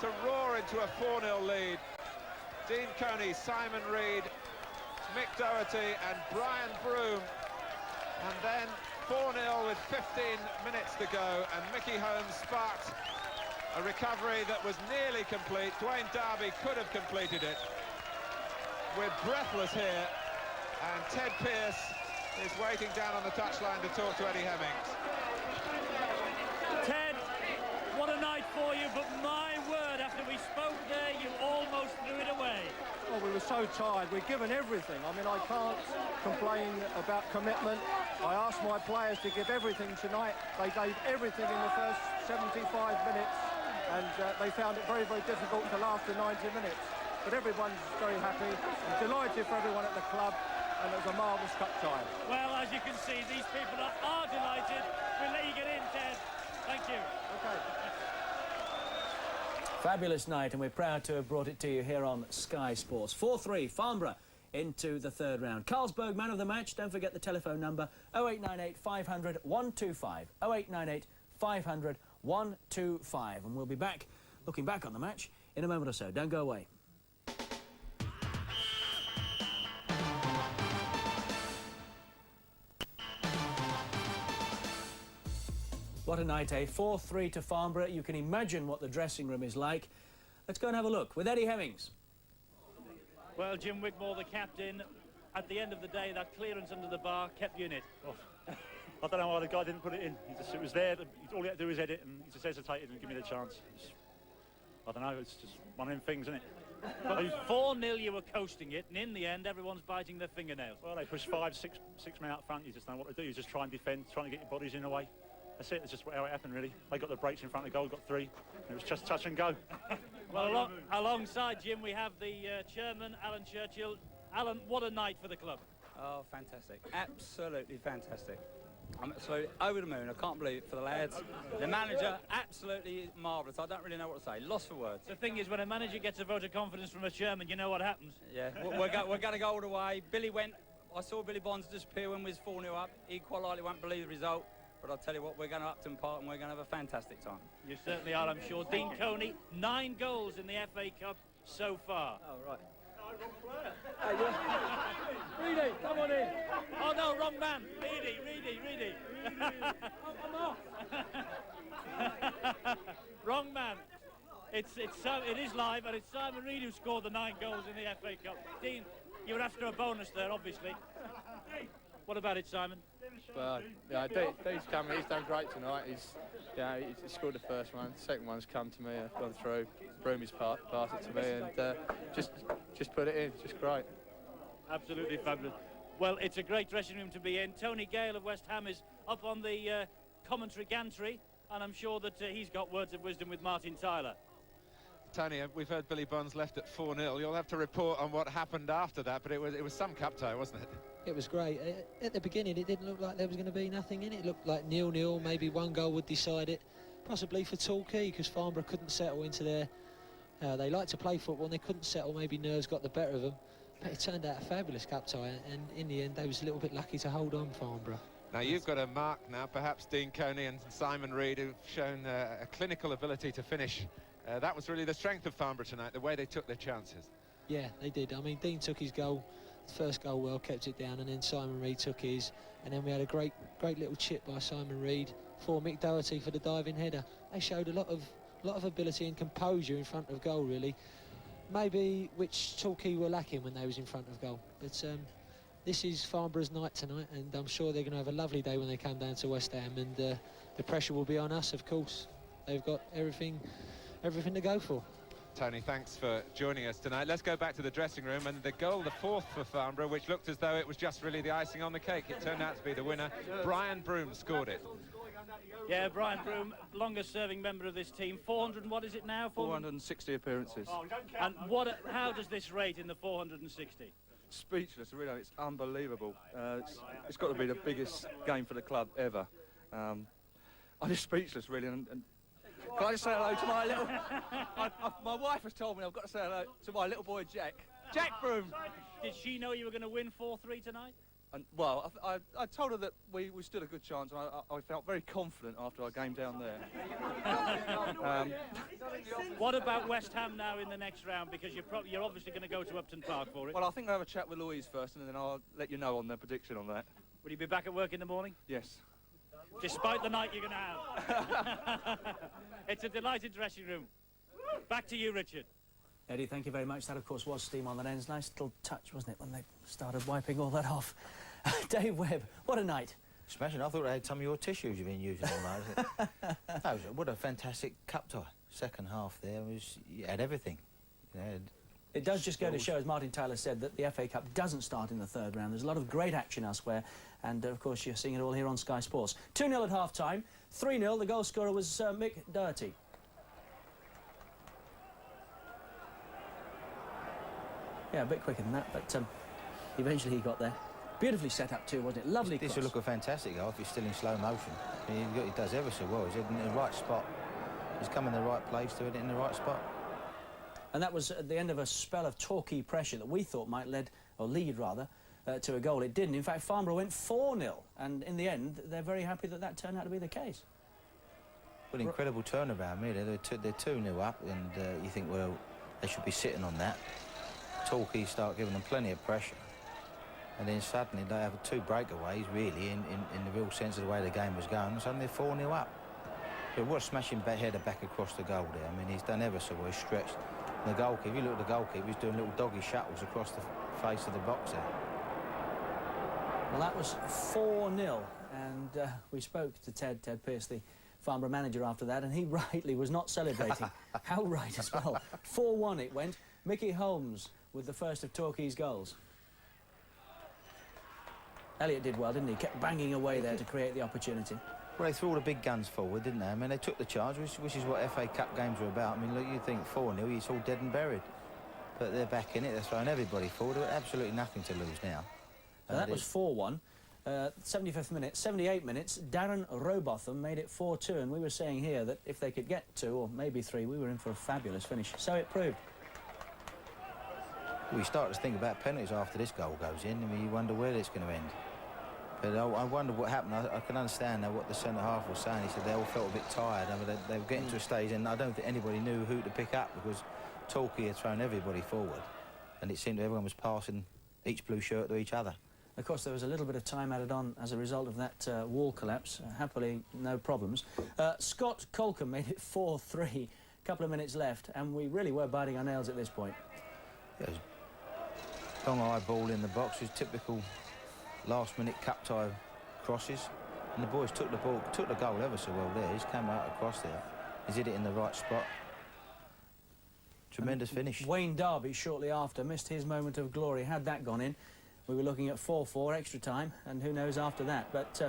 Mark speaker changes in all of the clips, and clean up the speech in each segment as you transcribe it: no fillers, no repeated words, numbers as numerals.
Speaker 1: to roar into a 4-0 lead. Dean Coney, Simon Reed, Mick Doherty and Brian Broom. And then 4-0 with 15 minutes to go, and Mickey Holmes sparked a recovery that was nearly complete. Dwayne Darby could have completed it. We're breathless here, and Ted Pearce is waiting down on the touchline to talk to Eddie Hemmings.
Speaker 2: Ted, what a night for you, but my word, after we spoke there, you almost threw it away.
Speaker 3: Oh, we were so tired. We'd given everything. I mean, I can't complain about commitment. I asked my players to give everything tonight. They gave everything in the first 75 minutes, and they found it very, very difficult to last the 90 minutes. But everyone's very happy. I'm delighted for everyone at the club, and it was a marvellous cup tie.
Speaker 2: Well, as you can see, these people are delighted. We'll let you get in, Ted. Thank you.
Speaker 3: Okay.
Speaker 4: Fabulous night, and we're proud to have brought it to you here on Sky Sports. 4-3, Farnborough into the third round. Carlsberg, man of the match. Don't forget the telephone number, 0898 500 125. 0898 500 125. And we'll be back, looking back on the match, in a moment or so. Don't go away. What a night, eh? 4-3 to Farnborough. You can imagine what the dressing room is like. Let's go and have a look with Eddie Hemmings.
Speaker 2: Well, Jim Wigmore, the captain, at the end of the day, that clearance under the bar kept you in it.
Speaker 5: Oh, I don't know why the guy didn't put it in. It was there. All he had to do was edit, and he just hesitated and give me the chance. I don't know. It's just one of them things, isn't it?
Speaker 2: But 4-0, you were coasting it, and in the end, everyone's biting their fingernails.
Speaker 5: Well, they push 5, 6 men out front. You just know what to do. You just try and defend, trying to get your bodies in the way. That's it. It's just how it happened, really. They got the breaks in front of the goal, got 3. It was just touch and go.
Speaker 2: Well, alongside Jim, we have the chairman, Alan Churchill. Alan, what a night for the club.
Speaker 6: Oh, fantastic. Absolutely fantastic. I'm absolutely over the moon. I can't believe it for the lads. The manager, absolutely marvellous. I don't really know what to say. Lost for words.
Speaker 2: The thing is, when a manager gets a vote of confidence from a chairman, you know what happens.
Speaker 6: Yeah, we're going to go all the way. Billy went. I saw Billy Bonds disappear when we was 4-0 up. He quite likely won't believe the result. But I'll tell you what, we're going to Upton Park and we're going to have a fantastic time.
Speaker 2: You certainly are, I'm sure. Dean Coney, 9 goals in the FA Cup so far.
Speaker 6: Oh, right. Reedy, come on in.
Speaker 2: Oh, no, wrong man. Reedy.
Speaker 6: I'm off.
Speaker 2: Wrong man. It is live, and it's Simon Reid who scored the 9 goals in the FA Cup. Dean, you were after a bonus there, obviously. What about it, Simon?
Speaker 7: Well, yeah, Dean's coming. He's done great tonight. He's scored the first one. The second one's come to me. I've gone through. Broomy's passed it to me, and just put it in. Just great.
Speaker 2: Absolutely fabulous. Well, it's a great dressing room to be in. Tony Gale of West Ham is up on the commentary gantry, and I'm sure that he's got words of wisdom with Martin Tyler.
Speaker 1: Tony, we've heard Billy Bonds left at 4-0. You'll have to report on what happened after that, but it was some cup tie, wasn't it?
Speaker 8: It was great. At the beginning, it didn't look like there was going to be nothing in it. It looked like 0-0, maybe 1 goal would decide it, possibly for Torquay, because Farnborough couldn't settle into their... they like to play football, and they couldn't settle. Maybe nerves got the better of them. But it turned out a fabulous cup tie, and in the end, they was a little bit lucky to hold on, Farnborough.
Speaker 1: Now, you've got a mark now, perhaps Dean Coney and Simon Reid, who've shown a clinical ability to finish. That was really the strength of Farnborough tonight, the way they took their chances. Yeah,
Speaker 8: they did. I mean, Dean took his goal, first goal well, kept it down, and then Simon Reid took his, and then we had a great little chip by Simon Reid for Mick Doherty for the diving header. They showed a lot of ability and composure in front of goal, really. Maybe which Torquay were lacking when they was in front of goal. But this is Farnborough's night tonight, and I'm sure they're going to have a lovely day when they come down to West Ham, and the pressure will be on us, of course. They've got everything to go for.
Speaker 1: Tony, thanks for joining us tonight. Let's go back to the dressing room, and the goal, the 4th for Farnborough, which looked as though it was just really the icing on the cake. It turned out to be the winner. Brian Broom scored it.
Speaker 2: Yeah, Brian Broom, longest serving member of this team. 400 and what is it now?
Speaker 7: 460 appearances.
Speaker 2: And how does this rate in the 460?
Speaker 7: Speechless, really. It's unbelievable. It's got to be the biggest game for the club ever. I'm just speechless, really. And can I just say hello to my little... my wife has told me I've got to say hello to my little boy, Jack. Jack Broom!
Speaker 2: Did she know you were going to win 4-3 tonight?
Speaker 7: And, well, I told her that we stood a good chance, and I felt very confident after our game down there.
Speaker 2: What about West Ham now in the next round? Because you're obviously going to go to Upton Park for it.
Speaker 7: Well, I think I'll have a chat with Louise first, and then I'll let you know on the prediction on that.
Speaker 2: Will you be back at work in the morning?
Speaker 7: Yes.
Speaker 2: Despite the night you're going to have. It's a delighted dressing room. Back to you, Richard.
Speaker 4: Eddie, thank you very much. That, of course, was steam on the ends. Nice little touch, wasn't it, when they started wiping all that off. Dave Webb, what a night.
Speaker 9: Smashing. I thought I had some of your tissues you've been using all night. No, what a fantastic cup tie. Second half there was, you had everything. You know,
Speaker 4: it does just go to show, as Martin Tyler said, that the FA Cup doesn't start in the third round. There's a lot of great action elsewhere, and of course you're seeing it all here on Sky Sports. 2-0 at half-time, 3-0. The goal scorer was Mick Doherty. Yeah, a bit quicker than that, but eventually he got there. Beautifully set up too, wasn't it? Lovely cross.
Speaker 9: This will look a fantastic goal if it's still in slow motion. He does ever so well. He's in the right spot. He's come in the right place to it in the right spot.
Speaker 4: And that was at the end of a spell of Torquay pressure that we thought might lead to a goal. It didn't. In fact, Farnborough went 4-0, and in the end, they're very happy that that turned out to be the case.
Speaker 9: What an incredible turnaround, really. They're 2-0 up, and you think, well, they should be sitting on that. Torquay start giving them plenty of pressure, and then suddenly they have two breakaways, really, in the real sense of the way the game was going, and suddenly they're 4-0 up. But what a smashing header back across the goal there. I mean, he's done ever so well, he's stretched. And the goalkeeper, if you look at the goalkeeper, he's doing little doggy shuttles across the face of the box there.
Speaker 4: Well, that was 4-0, and we spoke to Ted Pearce, the Farnborough manager, after that, and he rightly was not celebrating. How right as well. 4-1 it went. Mickey Holmes with the first of Torquay's goals. Elliott did well, didn't he? Kept banging away there to create the opportunity.
Speaker 9: Well, they threw all the big guns forward, didn't they? I mean, they took the charge, which is what FA Cup games are about. I mean, look, you think 4-0, it's all dead and buried. But they're back in it, they're throwing everybody forward. They've got absolutely nothing to lose now.
Speaker 4: So that was 4-1. 75th minute, 78 minutes, Darren Robotham made it 4-2, and we were saying here that if they could get 2 or maybe 3, we were in for a fabulous finish. So it proved.
Speaker 9: We start to think about penalties after this goal goes in. I mean, you wonder where it's going to end. But I wonder what happened. I can understand now what the centre-half was saying. He said they all felt a bit tired. I mean, they were getting to a stage, and I don't think anybody knew who to pick up, because Torquay had thrown everybody forward, and it seemed everyone was passing each blue shirt to each other.
Speaker 4: Of course, there was a little bit of time added on as a result of that wall collapse. Happily, no problems. Scott Colcombe made it 4-3. A couple of minutes left, and we really were biting our nails at this point.
Speaker 9: Yeah, long high ball in the box was typical last-minute cup tie crosses, and the boys took the goal ever so well there. He's come out across there. He's hit it in the right spot. Tremendous finish.
Speaker 4: Wayne Darby shortly after missed his moment of glory. Had that gone in, we were looking at 4-4 extra time, and who knows after that. But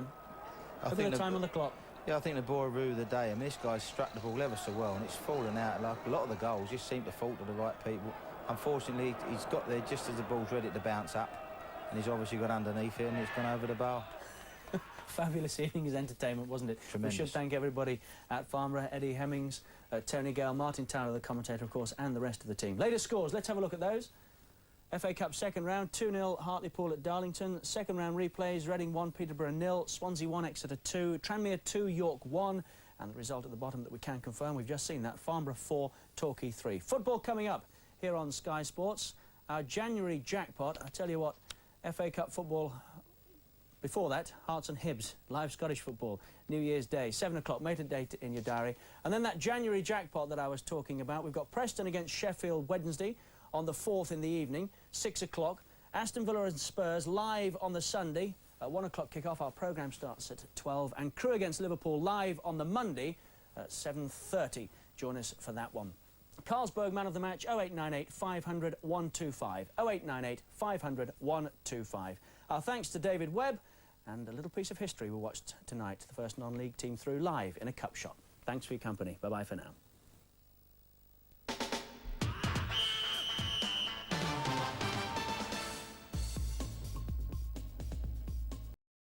Speaker 4: a bit of time on the clock.
Speaker 9: Yeah, I think the Boeroo of the day. I mean, this guy's struck the ball ever so well, and it's fallen out. Like a lot of the goals just seem to fall to the right people. Unfortunately, he's got there just as the ball's ready to bounce up, and he's obviously got underneath it, and it's gone over the bar.
Speaker 4: Fabulous evening's entertainment, wasn't it?
Speaker 9: Tremendous.
Speaker 4: We should thank everybody at Farnborough, Eddie Hemmings, Tony Gale, Martin Tyler, the commentator, of course, and the rest of the team. Latest scores, let's have a look at those. FA Cup second round, 2-0 Hartlepool at Darlington. Second round replays, Reading 1, Peterborough 0, Swansea 1, Exeter 2, Tranmere 2, York 1, and the result at the bottom that we can confirm, we've just seen that, Farnborough 4, Torquay 3. Football coming up here on Sky Sports. Our January jackpot, I tell you what, FA Cup football. Before that, Hearts and Hibs, live Scottish football, New Year's Day, 7 o'clock, make a date in your diary. And then that January jackpot that I was talking about, we've got Preston against Sheffield Wednesday on the 4th in the evening, 6 o'clock. Aston Villa and Spurs live on the Sunday, at 1 o'clock kick-off. Our programme starts at 12. And Crewe against Liverpool live on the Monday at 7:30. Join us for that one. Carlsberg man of the match, 0898 500 125. 0898 500 125. Our thanks to David Webb, and a little piece of history we watched tonight, the first non-league team through live in a cup shot. Thanks for your company. Bye-bye for now.